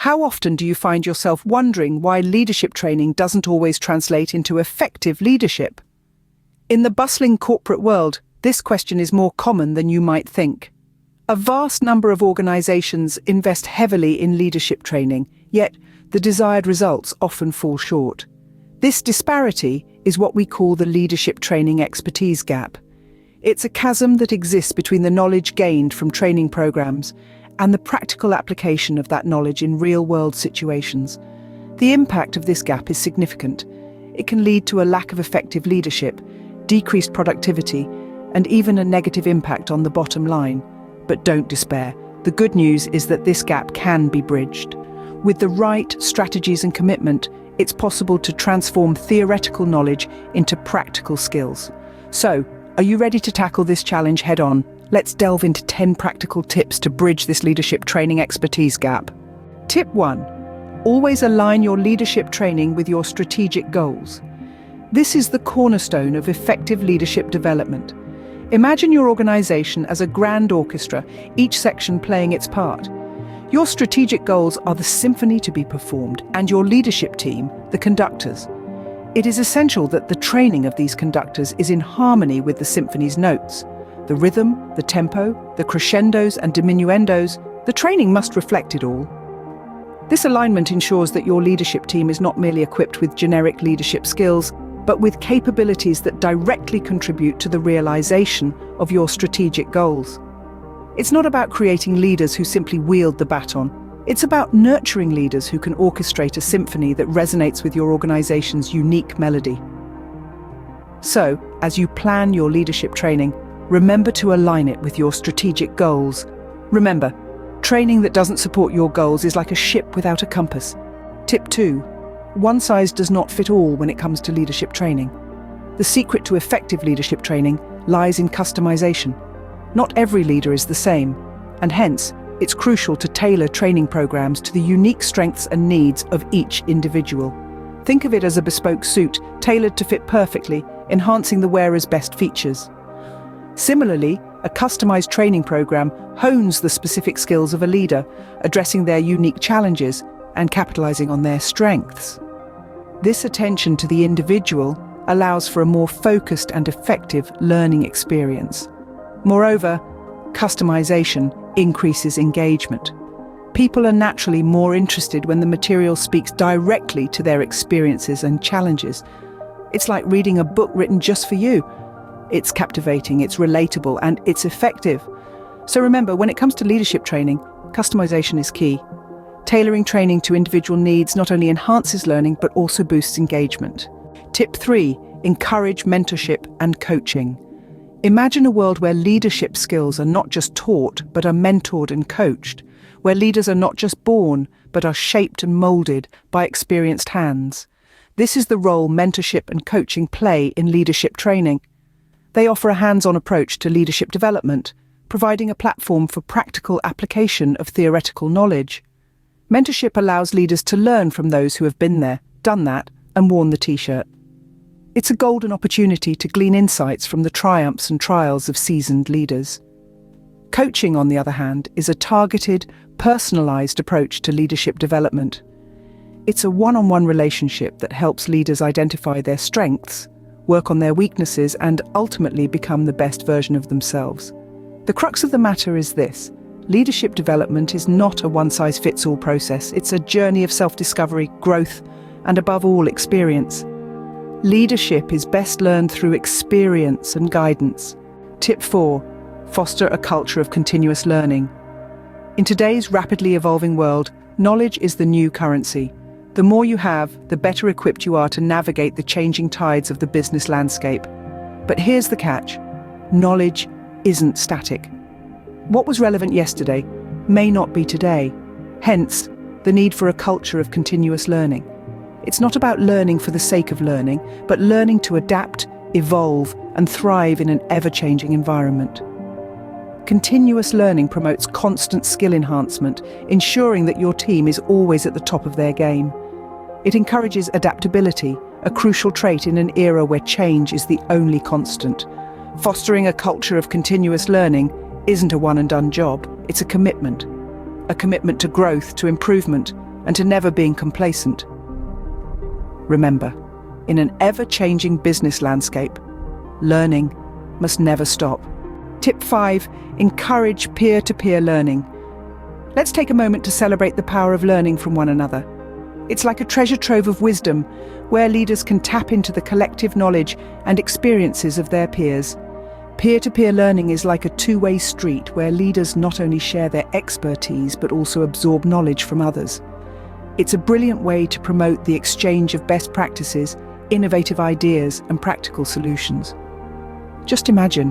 How often do you find yourself wondering why leadership training doesn't always translate into effective leadership? In the bustling corporate world, this question is more common than you might think. A vast number of organizations invest heavily in leadership training, yet the desired results often fall short. This disparity is what we call the leadership training expertise gap. It's a chasm that exists between the knowledge gained from training programs and the practical application of that knowledge in real-world situations. The impact of this gap is significant. It can lead to a lack of effective leadership, decreased productivity, and even a negative impact on the bottom line. But don't despair. The good news is that this gap can be bridged. With the right strategies and commitment, it's possible to transform theoretical knowledge into practical skills. So, are you ready to tackle this challenge head-on? Let's delve into 10 practical tips to bridge this leadership training expertise gap. Tip 1. Always align your leadership training with your strategic goals. This is the cornerstone of effective leadership development. Imagine your organization as a grand orchestra, each section playing its part. Your strategic goals are the symphony to be performed, and your leadership team, the conductors. It is essential that the training of these conductors is in harmony with the symphony's notes. The rhythm, the tempo, the crescendos and diminuendos, the training must reflect it all. This alignment ensures that your leadership team is not merely equipped with generic leadership skills, but with capabilities that directly contribute to the realization of your strategic goals. It's not about creating leaders who simply wield the baton. It's about nurturing leaders who can orchestrate a symphony that resonates with your organization's unique melody. So, as you plan your leadership training, remember to align it with your strategic goals. Remember, training that doesn't support your goals is like a ship without a compass. Tip 2. One size does not fit all when it comes to leadership training. The secret to effective leadership training lies in customization. Not every leader is the same, and hence, it's crucial to tailor training programs to the unique strengths and needs of each individual. Think of it as a bespoke suit, tailored to fit perfectly, enhancing the wearer's best features. Similarly, a customized training program hones the specific skills of a leader, addressing their unique challenges and capitalizing on their strengths. This attention to the individual allows for a more focused and effective learning experience. Moreover, customization increases engagement. People are naturally more interested when the material speaks directly to their experiences and challenges. It's like reading a book written just for you. It's captivating, it's relatable, and it's effective. So remember, when it comes to leadership training, customization is key. Tailoring training to individual needs not only enhances learning, but also boosts engagement. Tip 3. Encourage mentorship and coaching. Imagine a world where leadership skills are not just taught, but are mentored and coached, where leaders are not just born, but are shaped and molded by experienced hands. This is the role mentorship and coaching play in leadership training. They offer a hands-on approach to leadership development, providing a platform for practical application of theoretical knowledge. Mentorship allows leaders to learn from those who have been there, done that, and worn the t-shirt. It's a golden opportunity to glean insights from the triumphs and trials of seasoned leaders. Coaching, on the other hand, is a targeted, personalized approach to leadership development. It's a one-on-one relationship that helps leaders identify their strengths, work on their weaknesses, and ultimately become the best version of themselves. The crux of the matter is this: leadership development is not a one-size-fits-all process. It's a journey of self-discovery, growth, and above all, experience. Leadership is best learned through experience and guidance. Tip 4. Foster a culture of continuous learning. In today's rapidly evolving world, knowledge is the new currency. The more you have, the better equipped you are to navigate the changing tides of the business landscape. But here's the catch: knowledge isn't static. What was relevant yesterday may not be today. Hence, the need for a culture of continuous learning. It's not about learning for the sake of learning, but learning to adapt, evolve, and thrive in an ever-changing environment. Continuous learning promotes constant skill enhancement, ensuring that your team is always at the top of their game. It encourages adaptability, a crucial trait in an era where change is the only constant. Fostering a culture of continuous learning isn't a one-and-done job, it's a commitment to growth, to improvement, and to never being complacent. Remember, in an ever-changing business landscape, learning must never stop. Tip 5. Encourage peer-to-peer learning. Let's take a moment to celebrate the power of learning from one another. It's like a treasure trove of wisdom, where leaders can tap into the collective knowledge and experiences of their peers. Peer-to-peer learning is like a two-way street where leaders not only share their expertise but also absorb knowledge from others. It's a brilliant way to promote the exchange of best practices, innovative ideas, and practical solutions. Just imagine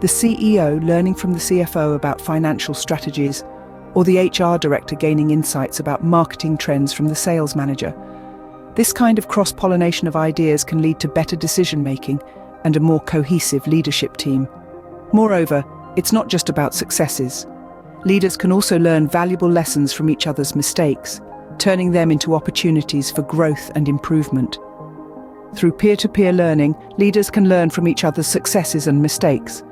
the CEO learning from the CFO about financial strategies, or the HR director gaining insights about marketing trends from the sales manager. This kind of cross-pollination of ideas can lead to better decision-making and a more cohesive leadership team. Moreover, it's not just about successes. Leaders can also learn valuable lessons from each other's mistakes, turning them into opportunities for growth and improvement. Through peer-to-peer learning, leaders can learn from each other's successes and mistakes.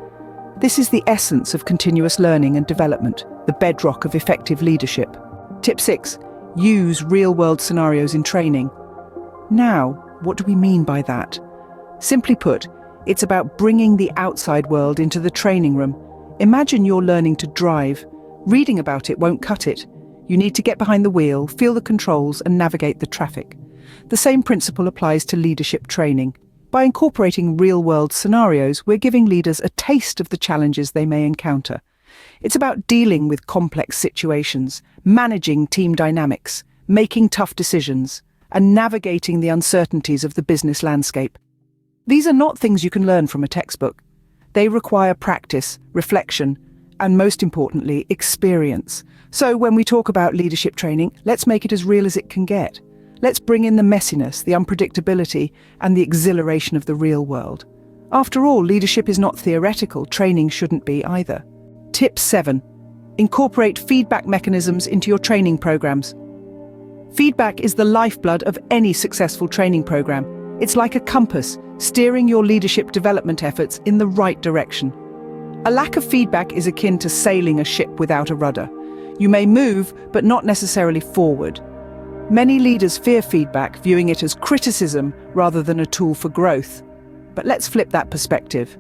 This is the essence of continuous learning and development, the bedrock of effective leadership. Tip 6. Use real-world scenarios in training. Now, what do we mean by that? Simply put, it's about bringing the outside world into the training room. Imagine you're learning to drive. Reading about it won't cut it. You need to get behind the wheel, feel the controls, and navigate the traffic. The same principle applies to leadership training. By incorporating real-world scenarios, we're giving leaders a taste of the challenges they may encounter. It's about dealing with complex situations, managing team dynamics, making tough decisions, and navigating the uncertainties of the business landscape. These are not things you can learn from a textbook. They require practice, reflection, and most importantly, experience. So when we talk about leadership training, let's make it as real as it can get. Let's bring in the messiness, the unpredictability, and the exhilaration of the real world. After all, leadership is not theoretical, training shouldn't be either. Tip 7. Incorporate feedback mechanisms into your training programs. Feedback is the lifeblood of any successful training program. It's like a compass, steering your leadership development efforts in the right direction. A lack of feedback is akin to sailing a ship without a rudder. You may move, but not necessarily forward. Many leaders fear feedback, viewing it as criticism rather than a tool for growth. But let's flip that perspective.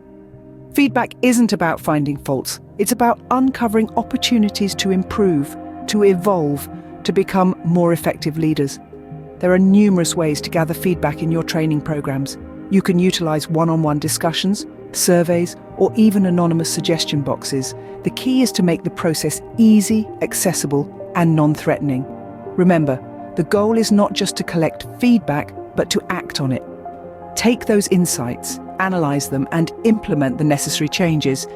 Feedback isn't about finding faults. It's about uncovering opportunities to improve, to evolve, to become more effective leaders. There are numerous ways to gather feedback in your training programs. You can utilize one-on-one discussions, surveys, or even anonymous suggestion boxes. The key is to make the process easy, accessible, and non-threatening. Remember, the goal is not just to collect feedback, but to act on it. Take those insights, analyze them, and implement the necessary changes.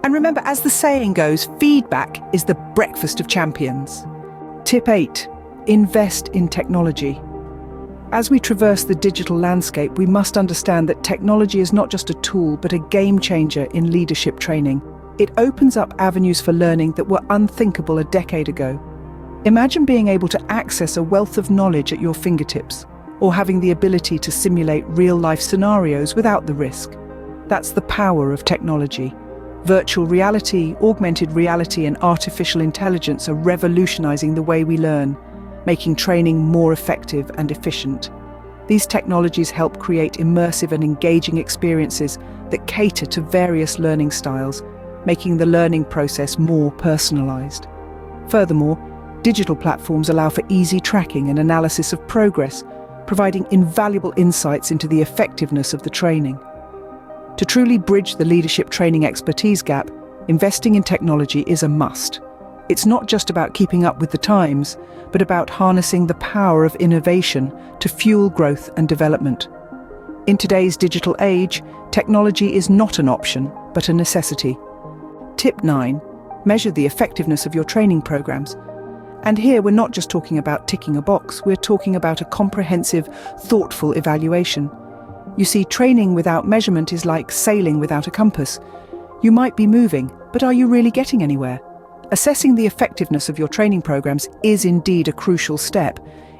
And remember, as the saying goes, feedback is the breakfast of champions. Tip 8. Invest in technology. As we traverse the digital landscape, we must understand that technology is not just a tool, but a game changer in leadership training. It opens up avenues for learning that were unthinkable a decade ago. Imagine being able to access a wealth of knowledge at your fingertips, or having the ability to simulate real-life scenarios without the risk. That's the power of technology. Virtual reality, augmented reality, and artificial intelligence are revolutionizing the way we learn, making training more effective and efficient. These technologies help create immersive and engaging experiences that cater to various learning styles, making the learning process more personalized. Furthermore, digital platforms allow for easy tracking and analysis of progress, providing invaluable insights into the effectiveness of the training. To truly bridge the leadership training expertise gap, investing in technology is a must. It's not just about keeping up with the times, but about harnessing the power of innovation to fuel growth and development. In today's digital age, technology is not an option, but a necessity. Tip 9. Measure the effectiveness of your training programs. And here we're not just talking about ticking a box, we're talking about a comprehensive, thoughtful evaluation. You see, training without measurement is like sailing without a compass. You might be moving, but are you really getting anywhere? Assessing the effectiveness of your training programs is indeed a crucial step.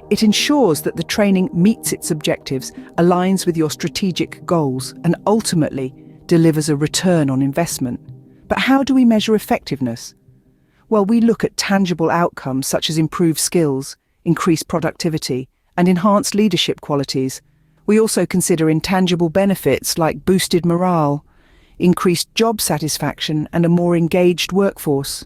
It ensures that the training meets its objectives, aligns with your strategic goals, and ultimately delivers a return on investment. But how do we measure effectiveness? Well, we look at tangible outcomes such as improved skills, increased productivity, and enhanced leadership qualities. We also consider intangible benefits like boosted morale, increased job satisfaction, and a more engaged workforce.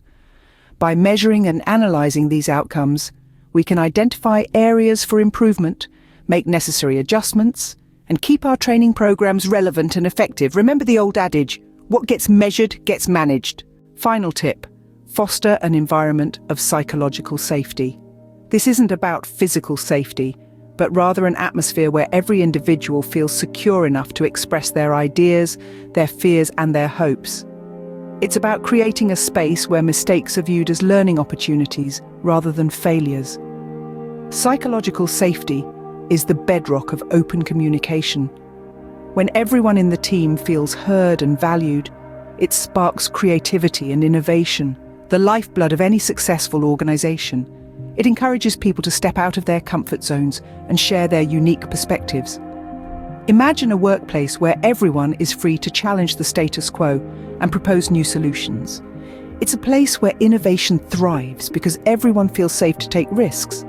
By measuring and analysing these outcomes, we can identify areas for improvement, make necessary adjustments, and keep our training programs relevant and effective. Remember the old adage, what gets measured gets managed. Final tip, foster an environment of psychological safety. This isn't about physical safety, but rather an atmosphere where every individual feels secure enough to express their ideas, their fears, and their hopes. It's about creating a space where mistakes are viewed as learning opportunities rather than failures. Psychological safety is the bedrock of open communication. When everyone in the team feels heard and valued, it sparks creativity and innovation, the lifeblood of any successful organization. It encourages people to step out of their comfort zones and share their unique perspectives. Imagine a workplace where everyone is free to challenge the status quo and propose new solutions. It's a place where innovation thrives because everyone feels safe to take risks.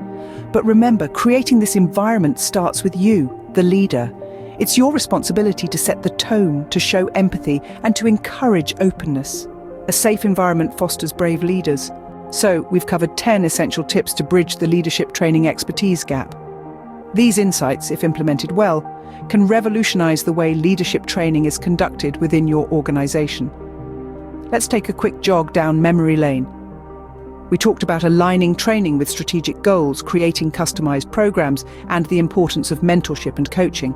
But remember, creating this environment starts with you, the leader. It's your responsibility to set the tone, to show empathy, and to encourage openness. A safe environment fosters brave leaders. So, we've covered 10 essential tips to bridge the leadership training expertise gap. These insights, if implemented well, can revolutionize the way leadership training is conducted within your organization. Let's take a quick jog down memory lane. We talked about aligning training with strategic goals, creating customized programs, and the importance of mentorship and coaching.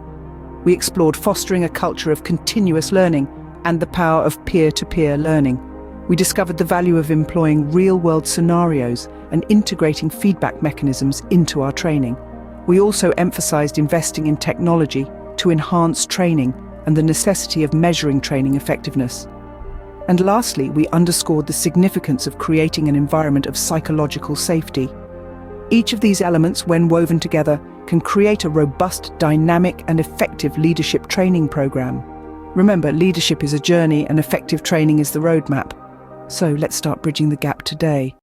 We explored fostering a culture of continuous learning and the power of peer-to-peer learning. We discovered the value of employing real-world scenarios and integrating feedback mechanisms into our training. We also emphasized investing in technology to enhance training and the necessity of measuring training effectiveness. And lastly, we underscored the significance of creating an environment of psychological safety. Each of these elements, when woven together, can create a robust, dynamic, and effective leadership training program. Remember, leadership is a journey and effective training is the roadmap. So let's start bridging the gap today.